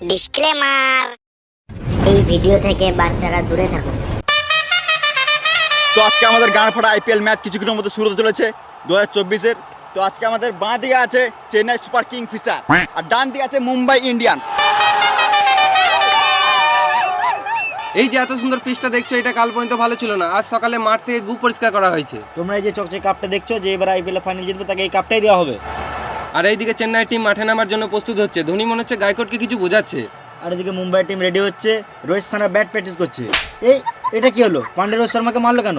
Disclaimer, এই video থেকে বাচ্চারা দূরে থাকুন। তো আজকে আমাদের গান ফাটা আইপিএল ম্যাচ কিছুক্ষণের মধ্যে শুরু হতে চলেছে 2024-এর। তো আজকে আমাদের বাঁ দিকে আছে চেন্নাই সুপার কিং ফিশার আর ডান দিকে আছে মুম্বাই ইন্ডিয়ান্স। এই যে এত সুন্দর পিচটা দেখছো, এটা কাল পর্যন্ত ভালো ছিল না। আজ সকালে মাঠ থেকে গু পরিষ্কার করা হয়েছে। তোমরা এই যে চকচকে কাপটা দেখছো, যে এবার আইপিএল ফাইনাল জিতবে তাকে এই কাপটাই দেওয়া হবে। আর এইদিকে চেন্নাই টিম মাঠে নামার জন্য প্রস্তুত হচ্ছে। ধোনি মনে হচ্ছে গায়কোটকে কিছু বোঝাচ্ছে। আর এদিকে মুম্বাই টিম রেডি হচ্ছে, রোহিত শর্মা ব্যাট প্র্যাকটিস করছে। এটা কি হলো? পান্ডে রোহিত শর্মাকে মারলো কেন?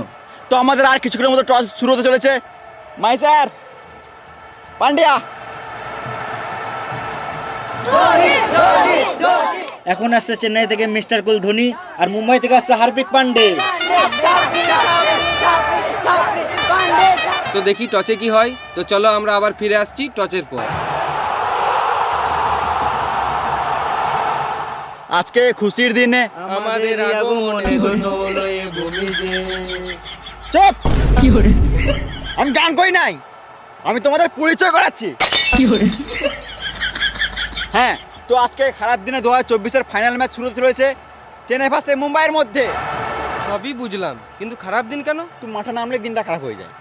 তো আমাদের আর কিছুক্ষণের মধ্যে টস শুরু হতে চলেছে। মাই স্যার পান্ডিয়া। এখন আসছে চেন্নাই থেকে মিস্টার কুল ধোনি, আর মুম্বাই থেকে আসছে হার্দিক পান্ডে। তো দেখি টচে কি হয়। তো চলো আমরা আবার ফিরে আসছি টচের পর। আজকে খুশির দিনে আমাদের আগমনে হলো এ ভূমিতে। চুপ! আমি গান কই নাই, আমি তোমাদের পরিচয় করাচ্ছি। হ্যাঁ, তো আজকে খারাপ দিনে 2024-এর ফাইনাল ম্যাচ শুরু হতে চলেছে চেন্নাই ভার্সেস মুম্বাইয়ের মধ্যে। সবই বুঝলাম, কিন্তু খারাপ দিন কেন? তুমি মাঠে নামলে দিনটা খারাপ হয়ে যায়।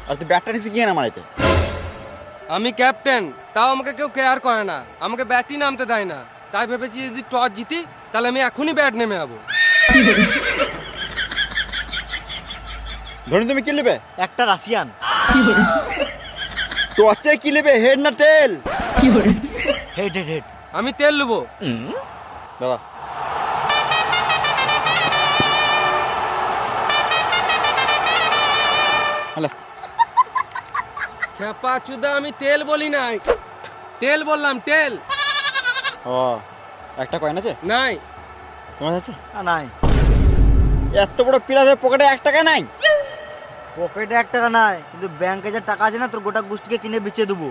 আর তুই ব্যাটটা নিচে গিয়ে না মারাইতে। আমি ক্যাপ্টেন, তাও আমাকে কেউ কেয়ার করে না, আমাকে ব্যাটই নামতে দেয় না। তাই ভেবেছি যদি টস জিতি তাহলে আমি এখনই ব্যাট নেমে যাবো। ধোনি তুমি কি নেবে? একটা রাশিয়ান। তো হচ্ছে কি নেবে, হেড না টেল? Head head head. আমি তেল নেবো। দাঁড়া। হ্যালো। খেপা চুদা, আমি তেল বলি নাই, তেল বললাম, তেল। ও, একটা কয়েন আছে? নাই। তোমার আছে? নাই। এত বড় প্লেয়ারের পকেটে 1 টাকা নাই? পকেটে 1 টাকা নাই, কিন্তু ব্যাংকে যে টাকা আছে না, তোর গোটা গোষ্ঠীকে কিনে বেচে দেবো।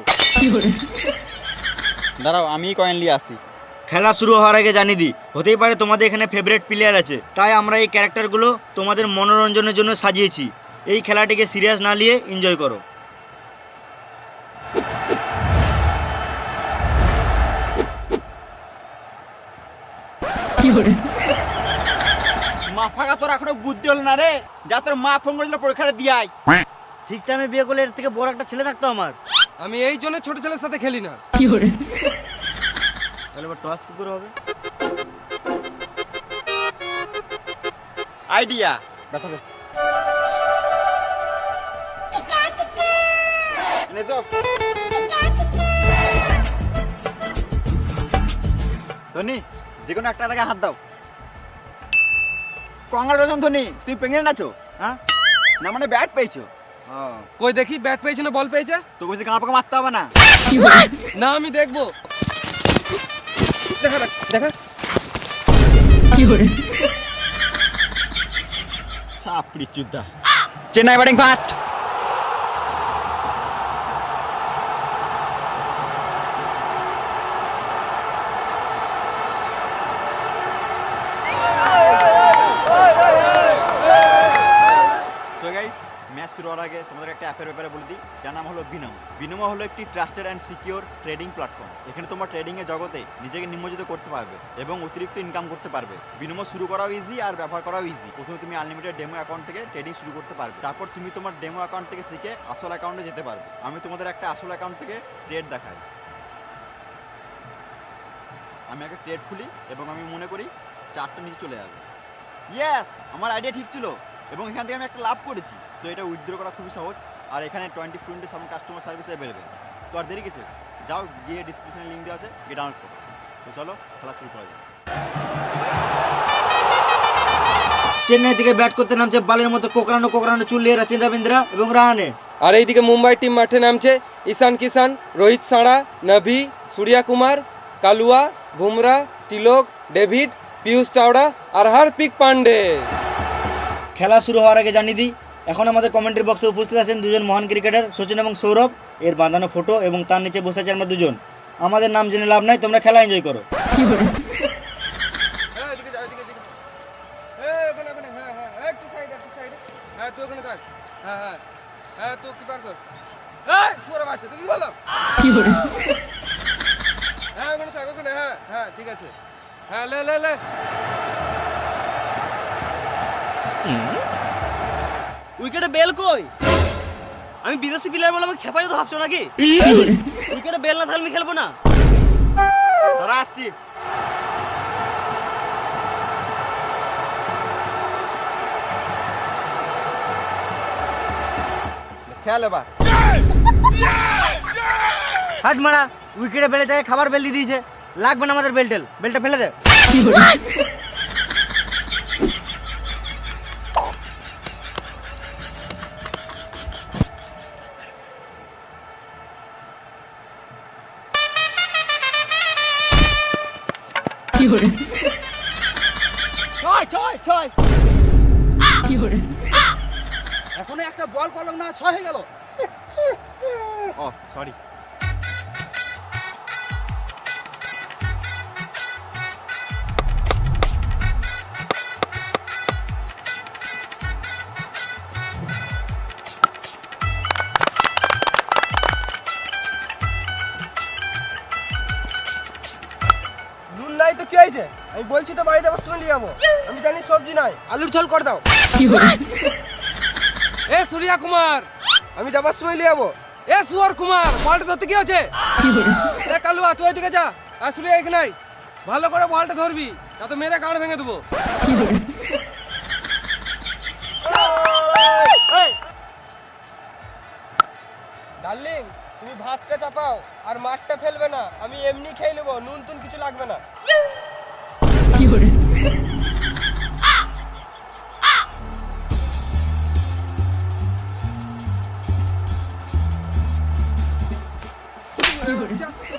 দাঁড়াও, আমি কয়েন নিয়ে আসি। খেলা শুরু হওয়ার আগে জানিয়ে দিই, হতেই পারে তোমাদের এখানে ফেভারিট প্লেয়ার আছে, তাই আমরা এই ক্যারেক্টারগুলো তোমাদের মনোরঞ্জনের জন্য সাজিয়েছি। এই খেলাটিকে সিরিয়াস না নিয়ে এনজয় করো। মা ফাঁকা তোর এখনো বুদ্ধি হলো না রে, যা তোর মা ফোন করেছিল পরীক্ষাটা দিয়ে আয়। ঠিক টাইমে বিয়ে করলে এর থেকে বড় একটা ছেলে থাকতো আমার। আমি এই জন্য ছোট ছেলের সাথে খেলি না। তাহলে এবার টস কি করে হবে? আইডিয়া দেখা দে। এনে তো ধোনি, যে কোনো একটা থেকে হাত দাও। কংগ্রাচুলেশন ধোনি, তুই প্রেগনেন্ট আছো। হ্যাঁ? না মানে ব্যাট পেয়েছো। কই দেখি, ব্যাট পেয়েছে না বল পেয়েছে? তো বলছি গাঁ পাকা মারতে হবে না। না আমি দেখবো। দেখা দেখা। চাপড়ি চুদা। Chennai batting first. ম্যাচ শুরু হওয়ার আগে তোমাদের একটা অ্যাপের ব্যাপারে বলে দিই, যার নাম হলো বিনোমো। বিনোমো হলো একটি trusted and secure trading platform. এখানে তোমরা ট্রেডিংয়ের জগতে নিজেকে নিমজ্জিত করতে পারবে এবং অতিরিক্ত ইনকাম করতে পারবে। বিনোমো শুরু করাও ইজি আর ব্যবহার করাও ইজি। প্রথমে তুমি আনলিমিটেড ডেমো অ্যাকাউন্ট থেকে ট্রেডিং শুরু করতে পারবে, তারপর তুমি তোমার ডেমো অ্যাকাউন্ট থেকে শিখে আসল অ্যাকাউন্টে যেতে পারবে। আমি তোমাদের একটা আসল অ্যাকাউন্ট থেকে ট্রেড দেখাই। আমি একটা ট্রেড খুলি এবং আমি মনে করি 4টা নিচে চলে যাবে। ইয়েস, আমার আইডিয়া ঠিক ছিল এবং এখান থেকে আমি একটা লাভ করেছি। তো এটা উইথড্র করা খুবই সহজ, আর এখানে 24/7 কাস্টমার সার্ভিস অ্যাভেলেবেল। তো আর দেরি কিছু, যাও গিয়ে ডিসক্রিপশনে লিঙ্ক দেওয়া আছে, গিয়ে ডাউনলোড করো। তো চলো খেলা শুরু করা যাক। চেন্নাই থেকে ব্যাট করতে নামছে বালের মতো কোকড়ানো চুল নিয়ে রাচিন রবীন্দ্রা এবং রাহানে। আর এইদিকে মুম্বাই টিম মাঠে নামছে ঈশান কিষান, রোহিত সাড়া, নভি, সূর্যা কুমার, কালুয়া, বুমরা, তিলক, ডেভিড, পিয়ুষ চাওড়া আর হার্দিক পান্ডে। খেলা শুরু হওয়ার আগে জানিয়ে দিই, এখন আমাদের কমেন্ট্রি বক্সে উপস্থিত আছেন দুজন মহান ক্রিকেটার, সচিন এবং সৌরভ। এর বাঁধানো ফটো এবং তার নিচে বসে আছে আমরা দুজন। আমাদের নাম জেনে লাভ নাই, তোমরা খেলা এনজয় করো। হ্যাঁ ঠিক আছে, হ্যাঁ লে লে লে। উইকেটে বেল কই? আমি বিদেশি প্লেয়ার বলে আমাকে খেপাই তো ভাবছো নাকি? উইকেটে বেল না থাকলে আমি খেলবো না। তারা আসছি। খেয়াল এবার। হাট মারা, উইকেটে বেলে যায় খাবার বেল দিয়ে দিয়েছে, লাগবে না আমাদের বেলটেল, বেলটা ফেলে দে। এখনো একটা বল করলাম না, 6 হয়ে গেল। ও সরি। নুন নাই তো কি হয়েছে? আমি বলছি তো বাড়িতে আবার শুনে নিয়ে যাবো। আমি জানি সবজি নাই, আলুর ঝোল করে দাও। এ সূর্যা কুমার, আমি যাবার সময় নিয়ে যাবো। এ সুয়ার কুমার, বলটা ধরতে কি আছে? এ কালুয়া তুই এদিকে যা, আর সূর্যা এখানে নাই, ভালো করে বলটা ধরবি, না তো মেরে গাঁড় ভেঙে দেবো। ডার্লিং, তুমি ভাতটা চাপাও আর মাছটা ফেলবে না, আমি এমনি খেয়ে নেবো, নুন তুন কিছু লাগবে না।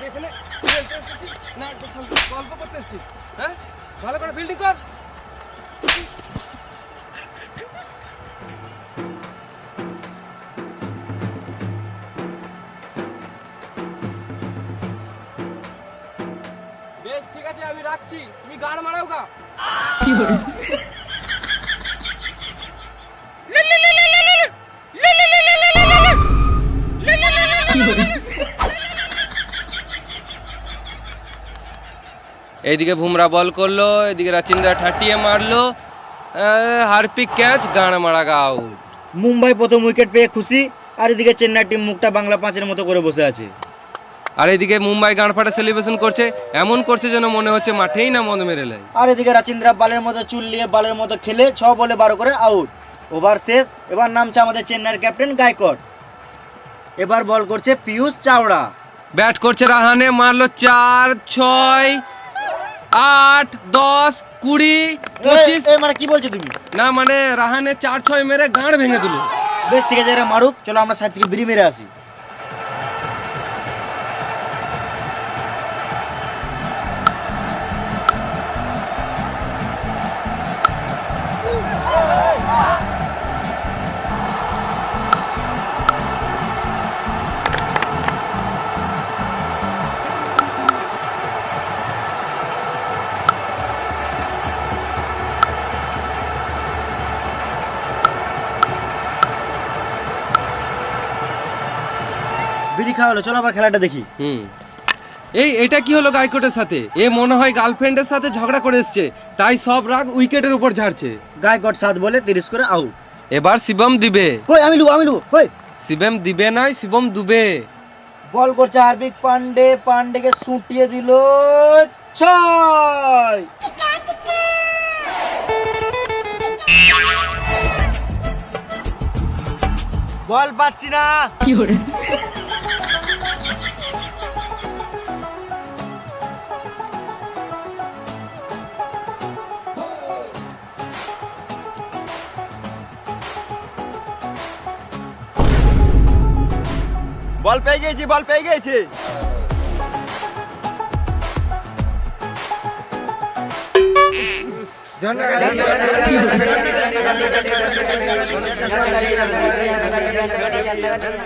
এখানে খেলতে এসেছি না, গল্প করতে এসেছি? হ্যাঁ, ভালো করে ফিল্ডিং কর। বেশ ঠিক আছে, আমি রাখছি, তুমি গাড় মারাও গা। এইদিকে বুমরা বল করলো, এদিকে রাচিন্দা ঠাটিয়ে মারলো, হারপিক ক্যাচ, গান মারা আউট। মুম্বাই প্রথম উইকেট পেয়ে খুশি, আর এদিকে চেন্নাই টিম মুখটা বাংলা 5-এর মতো করে বসে আছে। আর এদিকে মুম্বাই গান ফাটা সেলিব্রেশন করছে, এমন করছে যেন মনে হচ্ছে মাঠেই না মদ মেরে লাই। আর এদিকে রাচিন্দ্রা বালের মতো চুল নিয়ে বালের মতো খেলে 6 বলে 12 করে আউট। ওভার শেষ, এবার নামছে আমাদের চেন্নাইয়ের ক্যাপ্টেন গায়কোয়াড। এবার বল করছে পিয়ুষ চাওড়া। ব্যাট করছে রাহানে, মারলো 4, 6, 8, 10, 20, 25। মানে কি বলছো তুমি? না মানে রাহানে 4, 6 মেরে গাঁড় ভেঙে দিল। বেশ ঠিক আছে, এরা মারুক, চলো আমরা সাইড থেকে বিড়ি মেরে আসি। বিড়ি খাওয়া হলো, চলো আবার খেলাটা দেখি। এটা কি হলো গায়কোটের সাথে? এ মনে হয় গার্লফ্রেন্ডের সাথে ঝগড়া করে এসছে, তাই সব রাগ উইকেটের উপর ঝাড়ছে। গায়কোয়াড 7 বলে 30 করে আউট। এবার শিবম দিবে। কই আমি লুবো কই? শিবম দিবে নয়, শিবম দুবে। বল করছে হার্দিক পান্ডে, পান্ডেকে সুটিয়ে দিল 6। বল পাচ্ছি না। বল পেয়ে গেছি, বল পেয়ে গেছি।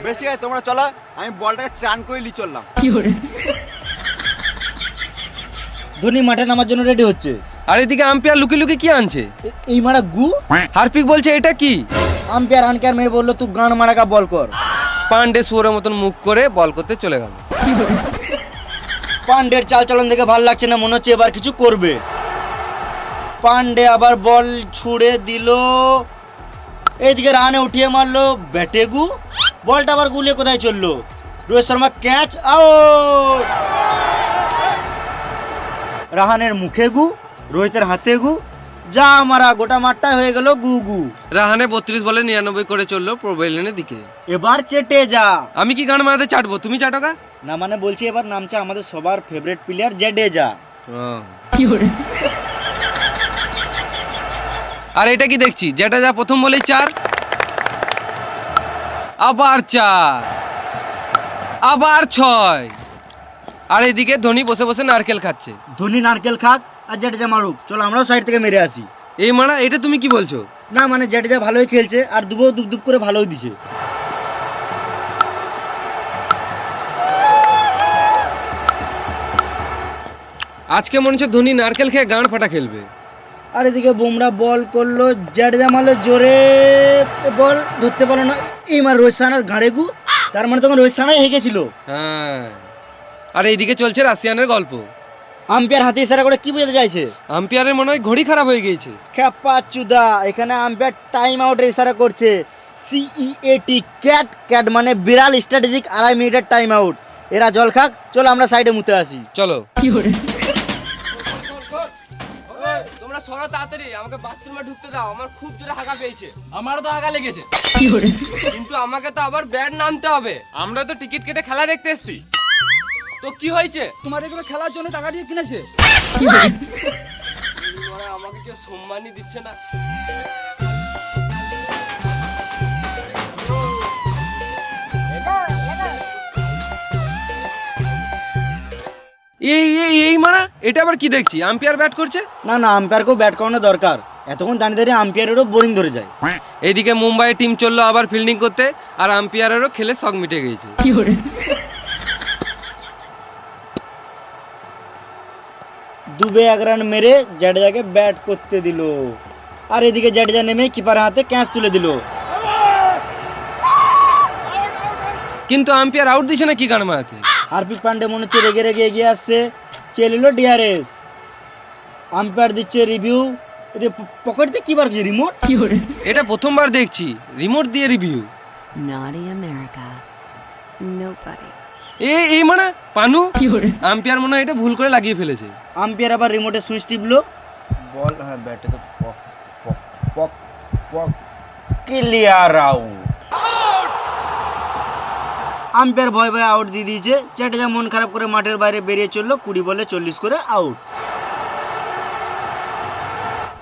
বেশ ঠিক আছে, তোমরা চলো, আমি বলটাকে চান করে লি চললাম। ধোনি মাঠে নামার জন্য রেডি হচ্ছে। আর এদিকে আম্পায়ার লুকি লুকি কি আনছে? এই মারা গু। হার্পিক বলছে এটা কি? আম্পায়ার আনকেয়ার মেয়ে বললো তুই গান মারাকা বল কর। পান্ডে শুয়োরের মতন মুখ করে বল করতে চলে গেল। পান্ডের চালচলন দেখে ভালো লাগছে না, মনে হচ্ছে এবার কিছু করবে। পান্ডে আবার বল ছুড়ে দিল, এইদিকে রানে উঠিয়ে মারলো ব্যাটেগু, বলটা আবার গুলিয়ে কোথায় চললো? Rohit Sharma catch, out. রাহানের মুখে গু, রোহিতের হাতে গু, যা মারা গোটা মাঠটাই হয়ে গেল গু গু। রাহানে 32 বলে 99 করে চললো প্রোভেলিয়নের দিকে। এবার চেটে যা। আমি কি গান মারাতে চাটবো, তুমি চাটোকা? না মানে বলছি এবার নামছে আমাদের সবার ফেভারিট প্লেয়ার জাডেজা। আর এটা কি দেখছি, যেটা যা প্রথম বলেই 4, আবার 4, আবার 6। আর এদিকে ধোনি বসে বসে নারকেল খাচ্ছে। ধোনি নারকেল খাক আর জাডেজা মারুক, চলো আমরাও সাইড থেকে মেরে আসি। এই মারা, এটা তুমি কি বলছো? না মানে জাডেজা ভালোই খেলছে আর দুবো দুপ দুপ করে ভালোই দিছে। আজকে মনে হচ্ছে ধোনি নারকেল খেয়ে গান ফাটা খেলবে। আর এদিকে বুমরা বল করলো, জাডেজা মারলো জোরে, বল ধরতে পারলো না, এই মার রোহিত শর্মার ঘাড়ে গু, তার মানে তখন রোহিত শর্মাই হেগেছিল। হ্যাঁ, আর এইদিকে চলছে রাশিয়ানের গল্প। আম্পায়ার হাতে ইশারা করে কি বোঝাতে চাইছে? আম্পায়ারের মনে হয় ঘড়ি খারাপ হয়ে গিয়েছে। খেপা চুদা, এখানে আম্পায়ার টাইম আউটের ইশারা করছে। CEAT, ক্যাট, ক্যাট মানে বিড়াল, স্ট্র্যাটেজিক 2.5 মিনিটের টাইম আউট। এরা জল খাক, চলো আমরা সাইডে মুতে আসি। চলো। তোমরা সরো তাড়াতাড়ি, আমাকে বাথরুমে ঢুকতে দাও, আমার খুব জোরে হাগা পেয়েছে। আমারও তো হাগা লেগেছে, কিন্তু আমাকে তো আবার ব্যাট নামতে হবে। আমরা তো টিকিট কেটে খেলা দেখতে এসেছি। তো কি হয়েছে? তোমার এগুলো খেলার জন্য টাকা দিয়ে কিনেছে। আমাকে কেউ সম্মানই দিচ্ছে না। এই এই এই মারা, এটা আবার কি দেখছি, আম্পায়ার ব্যাট করছে। না না, আম্পায়ারকেও ব্যাট করানো দরকার, এতক্ষণ দাঁড়িয়ে দাঁড়িয়ে আম্পায়ারেরও বোরিং ধরে যায়। এইদিকে মুম্বাই টিম চললো আবার ফিল্ডিং করতে, আর আম্পায়ারেরও খেলে শখ মিটে গিয়েছে। দুবে 1 রান মেরে জাডেজাকে ব্যাট করতে দিল, আর এদিকে জাডেজা নেমে কিপার হাতে ক্যাচ তুলে দিল। কিন্তু আম্পায়ার আউট দিছে না কি গান মারাতে। হার্দিক পান্ডে মনে হচ্ছে রেগে রেগে এগিয়ে আসছে, চেয়ে নিল DRS। আম্পায়ার দিচ্ছে রিভিউ, পকেটে কি বার করছে, রিমোট। এটা প্রথমবার দেখছি রিমোট দিয়ে রিভিউ। Naughty America. Nobody. এই মানে পানু, আম্পায়ার মনে হয় এটা ভুল করে লাগিয়ে ফেলেছে। আম্পায়ার আবার রিমোটে সুইচ টিপলো, বল হ্যাঁ ব্যাটে তো পক পক পক পক, ক্লিয়ার আউট। আম্পায়ার ভয় ভয় আউট দিয়ে দিয়েছে। জাডেজা মন খারাপ করে মাঠের বাইরে বেরিয়ে চললো, 20 বলে 40 করে আউট।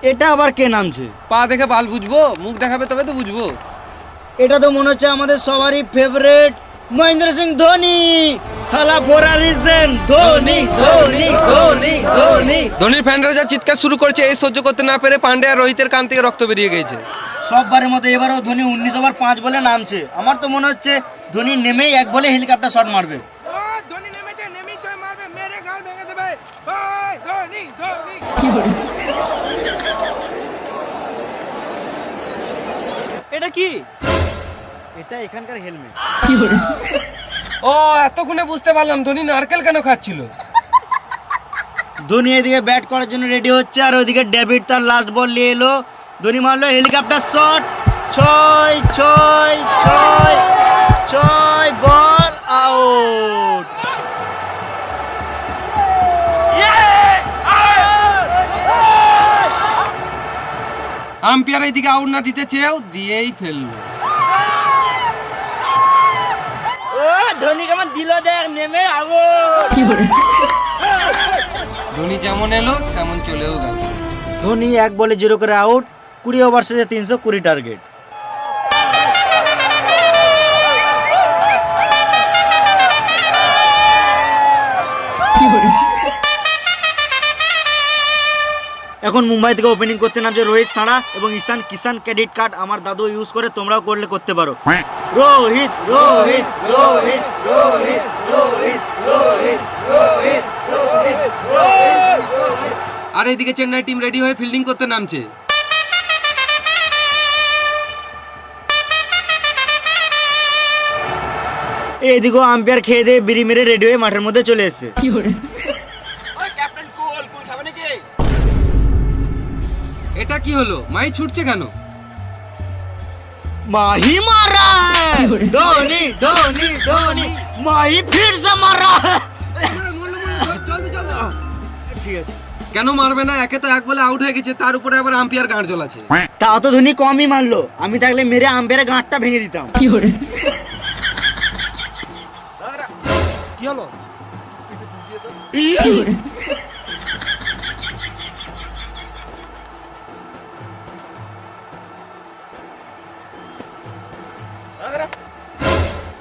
এটা আবার কে নামছে? পা দেখে বাল বুঝবো, মুখ দেখাবে তবে তো বুঝবো। এটা তো মনে হচ্ছে আমাদের সবারই ফেভারিট মহেন্দ্র সিং ধোনি। থালা ফোরা রিজন, ধোনি ধোনি ধোনি ধোনি। ধোনির ফ্যানরা যা চিৎকার শুরু করেছে, এই সহ্য করতে না পেরে পান্ডে আর রোহিতের কান থেকে রক্ত বেরিয়ে গেছে। সববারের মতো এবারও ধোনি 19 ওভার 5 বলে নামছে। আমার তো মনে হচ্ছে ধোনি নেমেই 1 বলে হেলিকপ্টার শট মারবে। ধোনি নেমেছে, নেমেই জয় মারবে, মেরে গাল ভেঙে দেবে। ধোনি ধোনি। এটা কি? এটা এখানকার হেলমেট। ও, এতক্ষণে বুঝতে পারলাম ধোনি নারকেল কেন খাচ্ছিল। ধোনি এদিকে ব্যাট করার জন্য রেডি হচ্ছে, আর ওইদিকে ডেভিড তার লাস্ট বল নিয়ে এলো। ধোনি মারলো helicopter shot, 6 6 6 6, ball out. Umpire এইদিকে আউট না দিতে চেয়েও দিয়েই ফেললো। ধোনি কেমন দিল দেখ, নেমে আউট। ধোনি যেমন এলো তেমন চলেও গেল। ধোনি 1 বলে 0 করে আউট, 20 ওভার শেষে 320 টার্গেট। এখন মুম্বাই থেকে ওপেনিং করতে নামছে রোহিত শর্মা এবং ঈশান কিষান। ক্রেডিট কার্ড আমার দাদু ইউজ করে, তোমরাও করলে করতে পারো। রোহিত রোহিত রোহিত রোহিত রোহিত রোহিত রোহিত রোহিত। আর এইদিকে চেন্নাই টিম রেডি হয়ে ফিল্ডিং করতে নামছে। এইদিকেও আম্পায়ার খেয়ে দিয়ে বিড়ি মেরে রেডি হয়ে মাঠের মধ্যে চলে এসেছে। ওই ক্যাপ্টেন কুল কুল খাবে নাকি? এটা কি হলো? মাই ছুটছে কেন? माही मारा है धोनी धोनी धोनी माही फिर से मारा है ঠিক আছে। কেন মারবে না? একে তো এক বলে আউট হয়ে গেছে, তার উপরে আবার আম্পায়ার গাঁট জ্বলাছে। তা তো ধোনি কমই মারলো, আমি থাকলে মেরে আম্পায়ারের গাঁটটা ভেঙে দিতাম। কি হলো?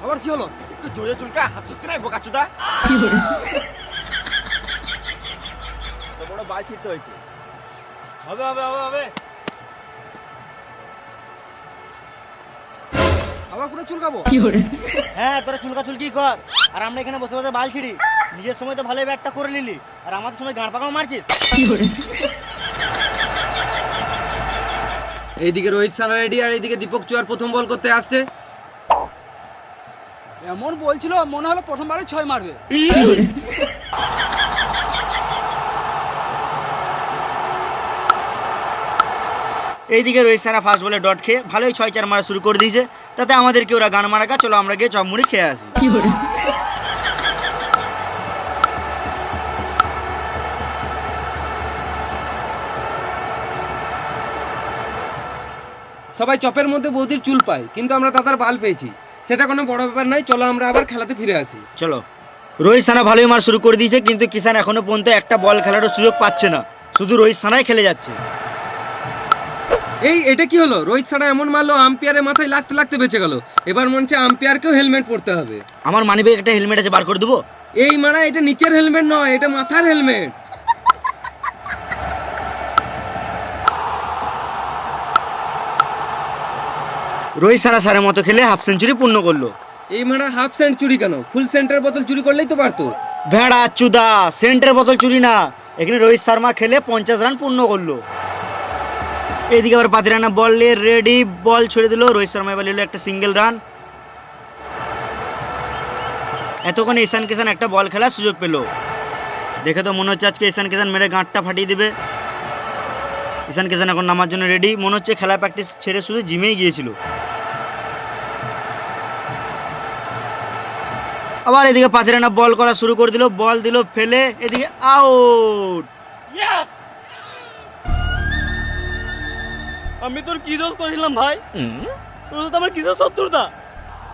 আবার কি হলো? একটু জোরে চুলকা, হাত শক্তি নাই বোকাচুদা। তো বড় বাল ছিটতে হয়েছে। হবে হবে হবে হবে। আবার পুরো চুলকাবো? হ্যাঁ তোরা চুলকা চুলকি কর, আর আমরা এখানে বসে বসে বাল ছিড়ি। নিজের সময় তো ভালোই ব্যাটটা করে নিলি, আর আমাদের সময় গাঁড় পাকাও মারছিস। এইদিকে রোহিত সানা রেডি, আর এইদিকে দীপক চুয়ার প্রথম বল করতে আসছে। এমন বলছিল মনে হলো প্রথমবারে 6 মারবে। এইদিকে রোহিত সানা ফার্স্ট বলে ডট খেয়ে ভালোই 6-4 মারা শুরু করে দিয়েছে। তাতে আমাদেরকে ওরা গান মারাকা, চলো আমরা গিয়ে চপ মুড়ি খেয়ে আসি। সবাই চপের মধ্যে বৌদির চুল পায়, কিন্তু আমরা দাদার বাল পেয়েছি, সেটা কোনো বড় ব্যাপার নয়। চলো আমরা আবার খেলাতে ফিরে আসি। চলো। রোহিত সানা ভালোই মার শুরু করে দিয়েছে, কিন্তু কিষান এখনো পর্যন্ত একটা বল খেলারও সুযোগ পাচ্ছে না, শুধু রোহিত সানাই খেলে যাচ্ছে। এটা কি হলো? রোহিত সানা এমন মারলো, আম্পায়ারের মাথায় লাগতে লাগতে বেঁচে গেল। এবার মনে হচ্ছে আম্পায়ারকেও হেলমেট পরতে হবে। আমার মানিব্যাগে একটা হেলমেট আছে, বার করে দেবো? এই মারা, এটা নিচের হেলমেট নয়, এটা মাথার হেলমেট। রোহিত সানা সারের মতো খেলে হাফ সেঞ্চুরি পূর্ণ করলো। এই মারা হাফ সেঞ্চুরি কেন? ফুল সেন্টার বোতল চুরি করলেই তো পারতো। ভেড়া চুদা, সেন্টার বোতল চুরি না, এখানে রোহিত শর্মা খেলে 50 রান পূর্ণ করলো। এদিকে আবার 5 রানা বল নিয়ে রেডি, বল ছড়ে দিল। রোহিত শর্মা এবার নিল একটা সিঙ্গেল রান। এতক্ষণ ঈশান কিষান একটা বল খেলার সুযোগ পেল। দেখে তো মনে হচ্ছে আজকে ঈশান কিষান মেরে গাঁটটা ফাটিয়ে দিবে। ঈশান কিষান এখন নামার জন্য রেডি, মনে হচ্ছে খেলা প্র্যাকটিস ছেড়ে শুধু জিমেই গিয়েছিল। আবার এদিকে 5 রানা বল করা শুরু করে দিল, বল দিল ফেলে, এদিকে আউট। আমি তোর কি দোষ করেছিলাম ভাই? তোর তো আমার কিসের শত্রুতা?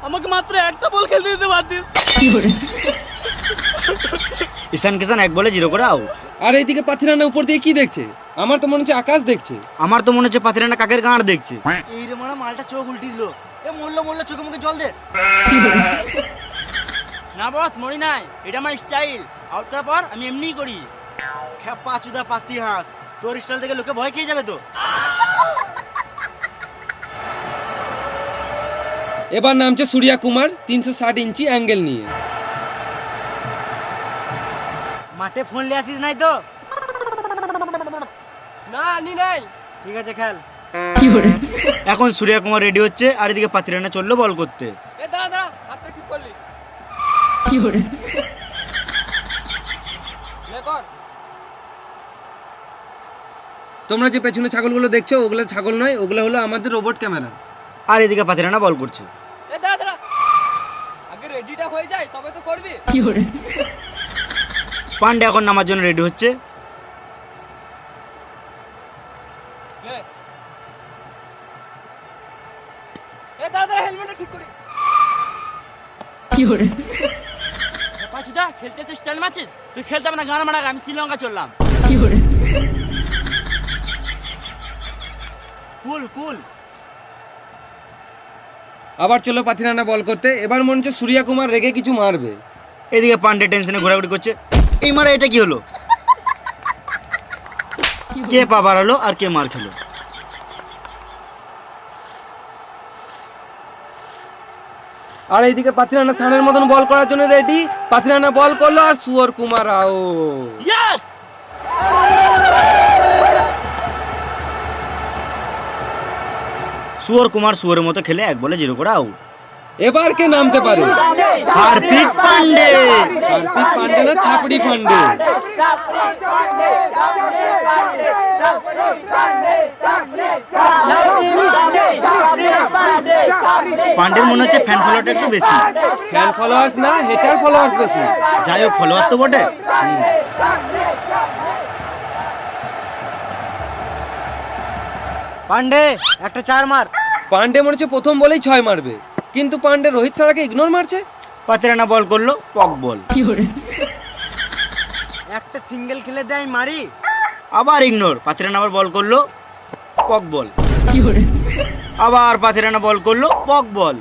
আমাকে মাত্র একটা বল খেলতে দিতে পারতিস। ঈশান কিষান 1 বলে 0 করে আউট। আর এইদিকে পাথিরানা উপর দিয়ে কি দেখছে? আমার তো মনে হচ্ছে আকাশ দেখছে। আমার তো মনে হচ্ছে 5 রানা কাকের গাঁড় দেখছে। এই রে মারা, মালটা চোখ উল্টি দিল। এ মরলো মরলো, চোখে মুখে জল দে। না বস, মরি নাই, এটা আমার স্টাইল। আউটটার পর আমি এমনিই করি। খেপা চুদা পাতি হাঁস, তোর স্টাইল থেকে লোকে ভয় খেয়ে যাবে তো। এবার নামছে সূর্যা কুমার 360 ইঞ্চি অ্যাঙ্গেল নিয়ে। মাঠে ফোন নিয়ে আসিস নাই তো? না নি নাই। ঠিক আছে খেল। এখন সূর্য কুমার রেডি হচ্ছে, আর এদিকে 5 রানা চললো বল করতে। এ দাঁড়া দাঁড়া, হাতটা ঠিক করলি। লে কর। তোমরা যে পেছনে ছাগলগুলো দেখছো, ওগুলো ছাগল নয়, ওগুলো হলো আমাদের রোবট ক্যামেরা। আর এদিকে 5 রানা বল করছে। এ দাঁড়া দাঁড়া, আগে রেডিটা হয়ে যায় তবে তো করবি। পান্ডে এখন নামার জন্য রেডি হচ্ছে। লে। এ দাঁড়া দাঁড়া, হেলমেটটা ঠিক করি। পাঁচুদা, খেলতে এসে স্টাইল মারছিস? তুই খেলতে হবে না, গান মারা, আমি শ্রীলঙ্কা চললাম। কুল কুল। আবার চলো পাথিরানা বল করতে। এবার মনে হচ্ছে সূর্যা কুমার রেগে কিছু মারবে। এদিকে পান্ডে টেনশনে ঘোরাঘুরি করছে। এই মারা, এটা কি হলো? কে পা বাড়ালো আর কে মার খেলো? আর এইদিকে পাথিরানা সানের মতন বল করার জন্য রেডি। পাথিরানা বল করলো, আর সুয়র কুমার আউট। ইয়েস! সুয়র কুমার সুয়রের মতো খেলে 1 বলে 0 করে আউট। এবার কে নামতে পারে? হার্পিক পান্ডে। হার্পিক পান্ডে না ছাপড়ি পান্ডে? পান্ডের মনে হচ্ছে ফ্যান ফলোয়ারটা একটু বেশি। ফ্যান ফলোয়ার্স না, হেটার ফলোয়ার্স বেশি। যাই হোক, ফলোয়ার তো বটে। পান্ডে একটা 4 মার। পান্ডে মনে হচ্ছে প্রথম বলেই 6 মারবে, কিন্তু পান্ডে রোহিত ছাড়াকে ইগনোর মারছে। পাতিরানা বল করলো, পক বল। একটা সিঙ্গেল খেলে দেয় মারি, আবার ইগনোর। পাতিরানা আবার বল করলো, পক বল। আবার পাতিরানা বল করলো, পক বল।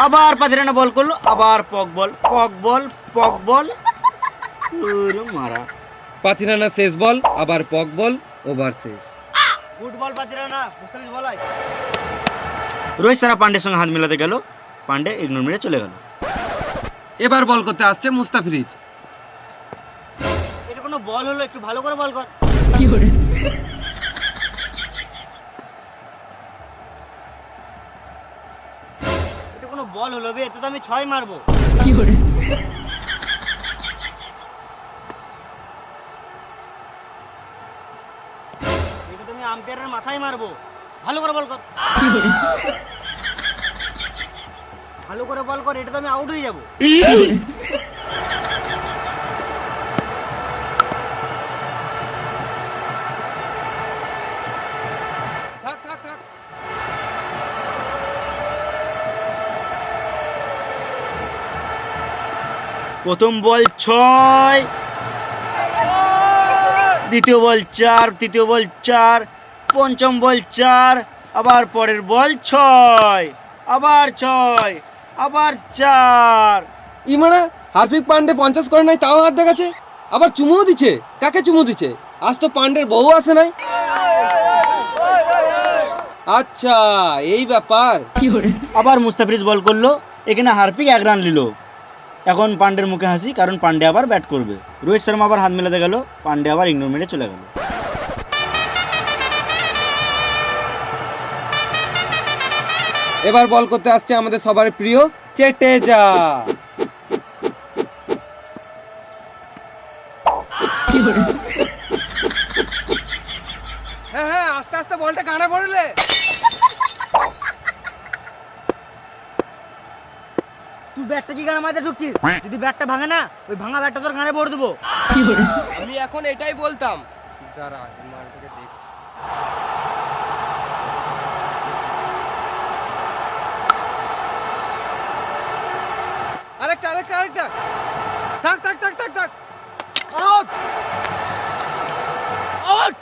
আবার পাতিরানা বল করলো, আবার পক বল। পক বল, পক বল, ওরে মারা। পাতিরানা শেষ বল, আবার পক বল, ওভার শেষ। গুড বল পাতিরানা, মুস্তাফিজ বলাই। রোহিত সারা পান্ডের সঙ্গে হাত মেলাতে গেল, পান্ডে ইগনোর মেরে চলে গেল। এবার বল করতে আসছে মুস্তাফিজ। এটা কোনো বল হলো? একটু ভালো করে বল কর। এটা কোনো বল হলো বে? এতে তো আমি 6 মারবো। এটা তো আমি আম্পায়ারের মাথায় মারবো। ভালো করে বল কর। ভালো করে বল কর, এটা তো আমি আউট হয়ে যাবো। থাক থাক থাক। প্রথম বল 6, দ্বিতীয় বল 4, তৃতীয় বল 4, পঞ্চম বল 4, আবার পরের বল 6, আবার 6, আবার 4। ইমারা হার্পিক পান্ডে 50 করে নাই, তাও হাত দেখাচ্ছে। আবার চুমুও দিচ্ছে। কাকে চুমু দিচ্ছে? আজ তো পান্ডের বউ আসে নাই। আচ্ছা, এই ব্যাপার। আবার মুস্তাফিজ বল করলো, এখানে হার্পিক 1 রান নিল। এখন পান্ডের মুখে হাসি, কারণ পান্ডে আবার ব্যাট করবে। রোহিত শর্মা আবার হাত মেলাতে গেল, পান্ডে আবার ইগনোর মেরে চলে গেল। এবার বল করতে আসছে আমাদের সবার প্রিয় চেটেজা। হ্যাঁ হ্যাঁ, আস্তে আস্তে বলটা কানে পড়লে। তুই ব্যাটটা কি গানে মাঝে ঢুকছিস? যদি ব্যাটটা ভাঙে না, ওই ভাঙা ব্যাটটা তোর গানে পড়ে দেবো। আমি এখন এটাই বলতাম। দাঁড়া, মালটাকে দেখছি। আরেকটা আরেকটা আরেকটা। থাক থাক থাক থাক থাক। Out out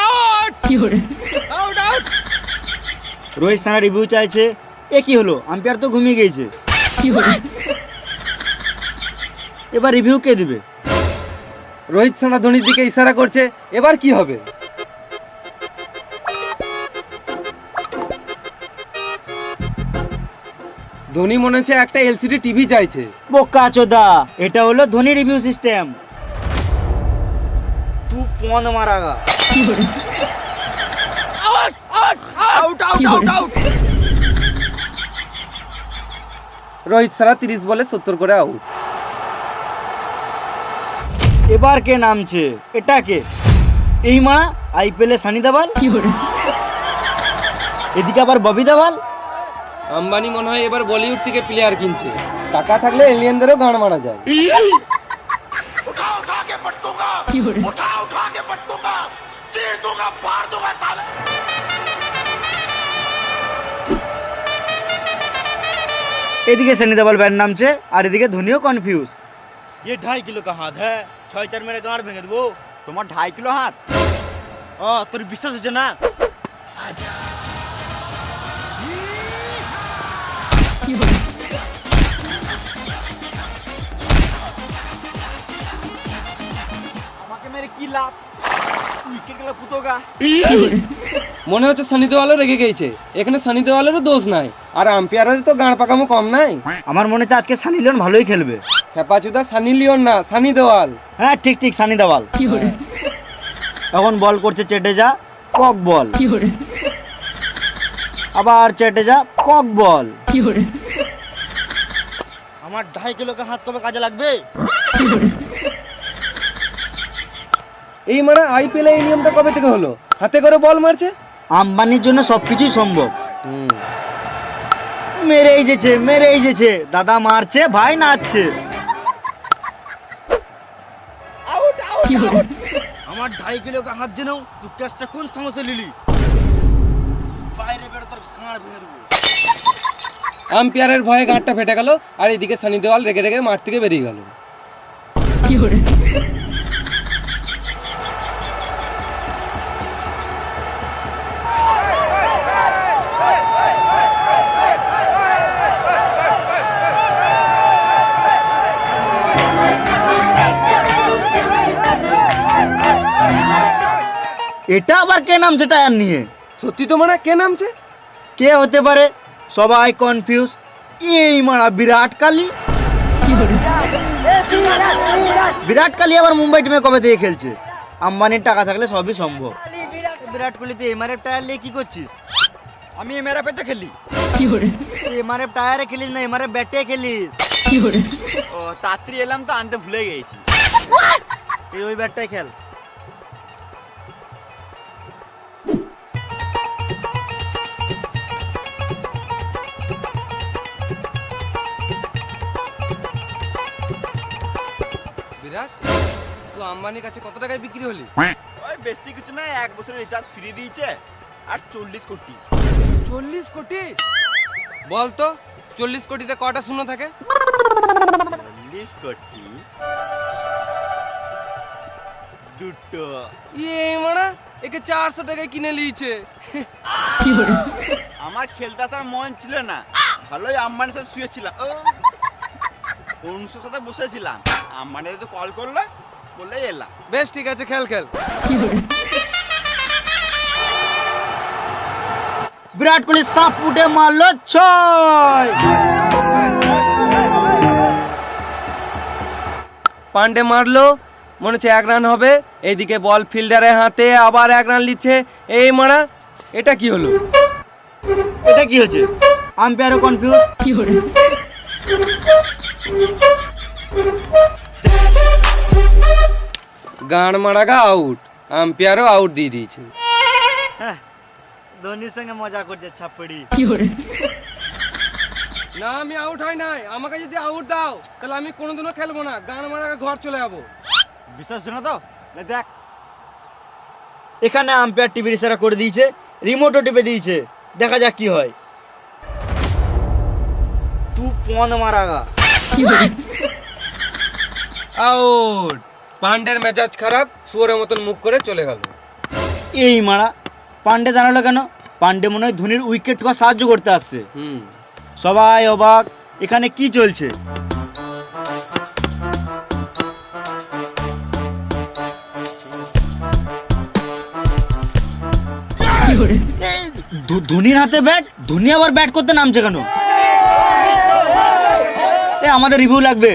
out out out. Rohit সানা রিভিউ চাইছে। এ কি হলো? আম্পায়ার তো ঘুমিয়ে গিয়েছে। এবার রিভিউ কে দিবে? রোহিত শর্মা ধোনির দিকে ইশারা করছে। এবার কি হবে? ধোনি মনে হচ্ছে একটা এলসিডি টিভি চাইছে। বোকা চোদা, এটা হলো ধোনি রিভিউ সিস্টেম। তু পন মারাগা। Out out out out out. Rohit Sharma 30 বলে 70 করে আউট। এবার কে নামছে? এটা কে? এই মারা আইপিএলে সানি দেওয়াল, এদিকে আবার ববি দেওয়াল। আম্বানি মনে হয় এবার বলিউড থেকে প্লেয়ার কিনছে। টাকা থাকলে এলিয়েনদেরও গান মারা যায়। এদিকে সানি দেওয়াল ব্যাট নামছে, আর এদিকে ধোনিও কনফিউজ। ये 2.5 किलो का हाथ है, 6-4 मेरे गांड भेंगे देबो। তোমার 2.5 কিলো হাত? তোর বিশ্বাস হচ্ছে না? আমাকে মেরে কি লাভ? উইকেট গেল পুতোগা। মনে হচ্ছে সানি দেওয়ালও রেগে গেছে। এখানে সানি দেওয়ালেরও দোষ নাই, আর আম্পায়ারের তো গাঁড় পাকামো কম নাই। আমার মনে হচ্ছে আজকে সানি লিওন ভালোই খেলবে। খেপাচুদা সানি লিওন না, সানি দেওয়াল। হ্যাঁ ঠিক ঠিক, সানি দেওয়াল। এখন বল করছে চেটেজা, পক বল। আবার চেটেজা কক বল। আমার 2.5 কিলোকে হাত কবে কাজে লাগবে? এই মারা আইপিএল এই নিয়মটা কবে থেকে হলো? হাতে করে বল মারছে। আম্বানির জন্য সবকিছুই সম্ভব। মেরে যেছে দাদা মারছে, ভাই নাচছে। আমার 2.5 কিলোকে হাত জেনেও তুই ক্যাচটা কোন সমস্যা লিলি? বাইরে বেরো, তোর গাঁড় ভেঙে দেবো। আম্পায়ারের ভয়ে গাঁটটা ফেটে গেল, আর এদিকে সানি দেওয়াল রেগে রেগে মাঠ থেকে বেরিয়ে গেল। এটা আবার কে নামছে টায়ার নিয়ে? সত্যি তো মারা কে নামছে? কে হতে পারে? সবাই কনফিউজ। এই মারা বিরাট কোহলি। বিরাট কোহলি আবার মুম্বাই টিমে কবে থেকে খেলছে? আম্বানির টাকা থাকলে সবই সম্ভব। বিরাট কোহলি তুই এমআরএফ টায়ার নিয়ে কি করছিস? আমি এমআরএফ এতে খেলি। তুই এমআরএফ টায়ারে খেলিস না, এমআরএফ ব্যাটে খেলিস? ও তাড়াতাড়ি এলাম তো আনতে ভুলে গেছি। তুই ওই ব্যাটটাই খেল। বিরাট, তুই আম্বানির কাছে কত টাকায় বিক্রি হলি? ওই বেশি কিছু না, 1 বছরের রিচার্জ ফ্রি দিয়েছে আর 40 কোটি। 40 কোটি? বল তো 40 কোটিতে কটা শূন্য থাকে? 40 কোটি দুটো। এই মারা একে 400 টাকায় কিনে লিয়েছে। আমার খেলতে আসার মন ছিল না, ভালোই আম্বানির সাথে শুয়েছিলাম, অনুষ্কার সাথে বসেছিলাম। আম্বানি তো কল করলো, বলে এলাম। বেশ ঠিক আছে, খেল খেল। বিরাট কোহলি সাপ উঠে মারলো 6। পান্ডে মারলো, মনে হচ্ছে 1 রান হবে। এইদিকে বল ফিল্ডারের হাতে, আবার 1 রান লিখছে। এই মারা এটা কি হলো? এটা কি হচ্ছে? আম্পায়ারও কনফিউজ। গান মারাগা আউট, আম্পায়ারও আউট দিয়ে দিয়েছে। ধোনির সঙ্গে মজা করছে ছাপড়ি। না, আমি আউট হয় নাই। আমাকে যদি আউট দাও তাহলে আমি কোনোদিনও খেলবো না, গান মারা ঘর চলে যাবো। বিশ্বাস হচ্ছে না তো? দেখ, এখানে আম্পায়ার টিভির ইশারা করে দিয়েছে, রিমোটও টিপে দিয়েছে। দেখা যাক কি হয়। তু পন মারাগা। আউট। পান্ডের মেজাজ খারাপ, শুয়োরের মতন মুখ করে চলে গেল। এই মারা পান্ডে দাঁড়ালো কেন? পান্ডে মনে হয় ধোনির উইকেট ঠোকা সাহায্য করতে আসছে। সবাই অবাক, এখানে কি চলছে? ধোনির হাতে ব্যাট, ধোনি আবার ব্যাট করতে নামছে কেন? আমাদের রিভিউ লাগবে।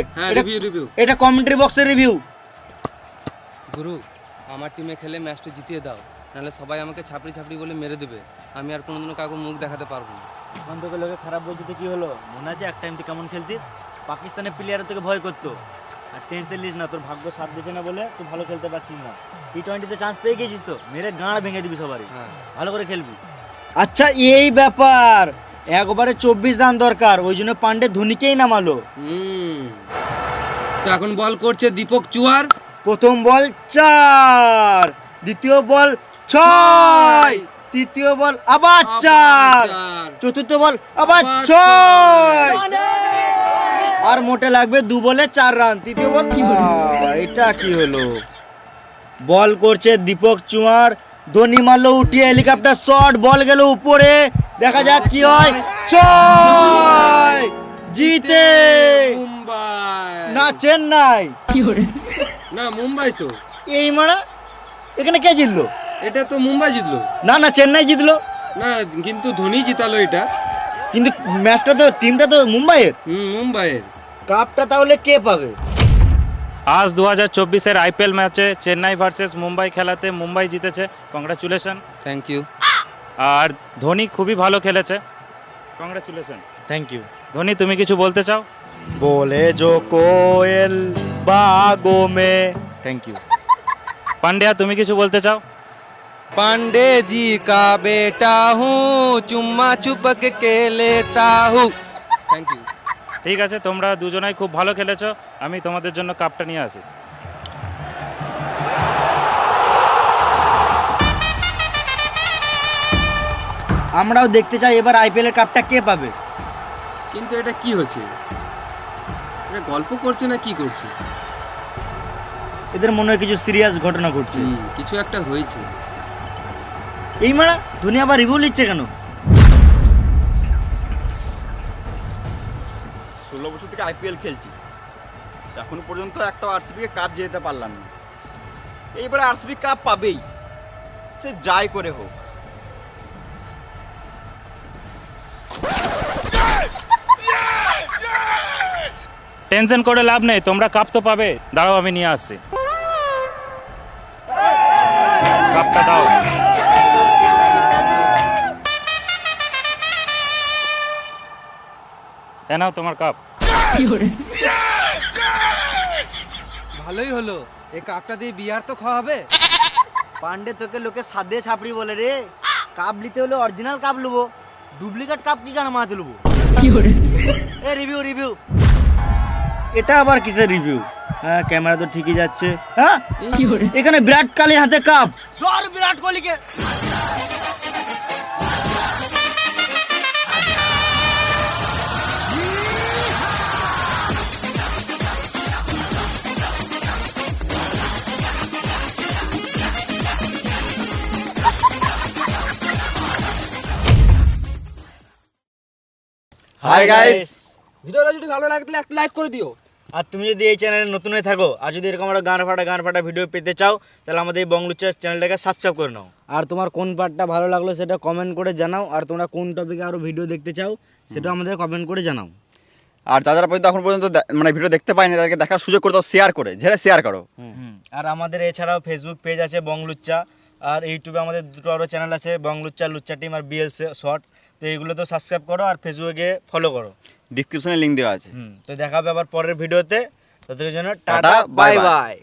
এটা কমেন্ট্রি বক্সের রিভিউ। গুরু, আমার টিমে খেলে ম্যাচটা জিতিয়ে দাও, নাহলে সবাই আমাকে ছাপড়ি ছাপড়ি বলে মেরে দেবে। আমি আর কোনোদিনও কাউকে মুখ দেখাতে পারবো না। এখন তোকে লোকে খারাপ বলছে তো কি হলো? মনে আছে এক টাইম তুই কেমন খেলতিস? পাকিস্তানের প্লেয়ার তোকে ভয় করতো। আর টেনশন নিস না, তোর ভাগ্য সাথ দিচ্ছে না বলে তুই ভালো খেলতে পারছিস না। টি20তে চান্স পেয়ে গেছিস তো, মেরে গাঁড় ভেঙে দিবি সবারই। ভালো করে খেলবি। আচ্ছা, এই ব্যাপার। 1 ওভারে 24 রান দরকার, ওই জন্য পান্ডে ধোনিকেই নামালো। তো এখন বল করছে দীপক চুয়ার। প্রথম বল 4, দ্বিতীয় বল 6, তৃতীয় বল আবার 4, চতুর্থ বল আবার 6, আর মোটে লাগবে 2 বলে 4 রান। তৃতীয় বল। এটা কি হলো? বল করছে দীপক চুয়ার, ধোনি মারলো উঠিয়ে হেলিকপ্টার শট, বল গেল উপরে। দেখা যাক কি হয়। 6 জিতে মুম্বাই না চেন্নাই? না মুম্বাই তো। এই মারা এখানে কে জিতলো? এটা তো মুম্বাই জিতলো। না না, চেন্নাই জিতলো না, কিন্তু ধোনি জিতালো এটা। কিন্তু ম্যাচটা তো, টিমটা তো মুম্বাইয়ের। মুম্বাইয়ের। কাপটা তাহলে কে পাবে? আজ 2024-এর আইপিএল ম্যাচে চেন্নাই ভার্সেস মুম্বাই খেলাতে মুম্বাই জিতেছে। কংগ্রাচুলেশন। Thank you. আর ধোনি খুবই ভালো খেলেছে, কংগ্রেচুলেশন। Thank you. ধোনি, তুমি কিছু বলতে চাও? बोले जो कोयल बागों में। Thank you. পান্ডিয়া, তুমি কিছু বলতে চাও? पांडे जी का बेटा हूँ, चुम्मा चुपक के लेता हूँ। Thank you. ঠিক আছে, তোমরা দুজনাই খুব ভালো খেলেছো। আমি তোমাদের জন্য কাপটা নিয়ে আসি। আমরাও দেখতে চাই এবার আইপিএল এর কাপটা কে পাবে। কিন্তু এটা কি হচ্ছে? এটা গল্প করছে না কি করছে? এদের মনে হয় কিছু সিরিয়াস ঘটনা ঘটছে। কিছু একটা হয়েছে। এই মারা ধোনি আবার রিভিউ নিচ্ছে কেন? 16 বছর থেকে আইপিএল খেলছি, এখন পর্যন্ত একটা আরসিবিকে কাপ যেতে পারলাম না। এইবারে আরসিবি কাপ পাবেই, সে যাই করে হোক। টেনশন করে লাভ নেই, তোমরা কাপ তো পাবে। দাঁড়াও, আমি নিয়ে আসছি। কাপটা দাও। এ নাও তোমার কাপ। ভালোই হলো, এই কাপটা দিয়ে বিয়ার তো খাওয়াবে। পান্ডে তোকে লোকে সাদে ছাপড়ি বলে রে। কাপ নিতে হলে অরিজিনাল কাপ নেবো, ডুপ্লিকেট কাপ কি কেন মাথাতে নেবো? এ রিভিউ রিভিউ, এটা আবার কিসের রিভিউ? হ্যাঁ, ক্যামেরা তো ঠিকই যাচ্ছে। হ্যাঁ, এখানে বিরাট কোহলির হাতে কাপ। ধর বিরাট কোহলিকে। হাই গাইস, ভিডিওটা যদি ভালো লাগে তাহলে একটা লাইক করে দিও। আর তুমি যদি এই চ্যানেলে নতুন হয়ে থাকো আর যদি এরকম একটা গান ফাটা ভিডিও পেতে চাও, তাহলে আমাদের এই বংলুচ্চা চ্যানেলটাকে সাবস্ক্রাইব করে নাও। আর তোমার কোন পার্টটা ভালো লাগলো সেটা কমেন্ট করে জানাও। আর তোমরা কোন টপিকে আরো ভিডিও দেখতে চাও সেটা আমাদের কমেন্ট করে জানাও। আর যারা পর্যন্ত এখন পর্যন্ত মানে ভিডিও দেখতে পায়নি তাদেরকে দেখার সুযোগ করে দাও, শেয়ার করে, ঝেড়ে শেয়ার করো। আর আমাদের এছাড়াও ফেসবুক পেজ আছে বংলুচ্চা, আর ইউটিউবে আমাদের দুটো আরও চ্যানেল আছে, বংলুচ্চা, লুচ্চা টিম আর বিএল শর্টস। তো এইগুলো তো সাবস্ক্রাইব করো আর ফেসবুকে ফলো করো, ডিসক্রিপশনে লিঙ্ক দেওয়া আছে। তো দেখা হবে আবার পরের ভিডিওতে। ততক্ষণের জন্য tata, tata, bye bye bye. By.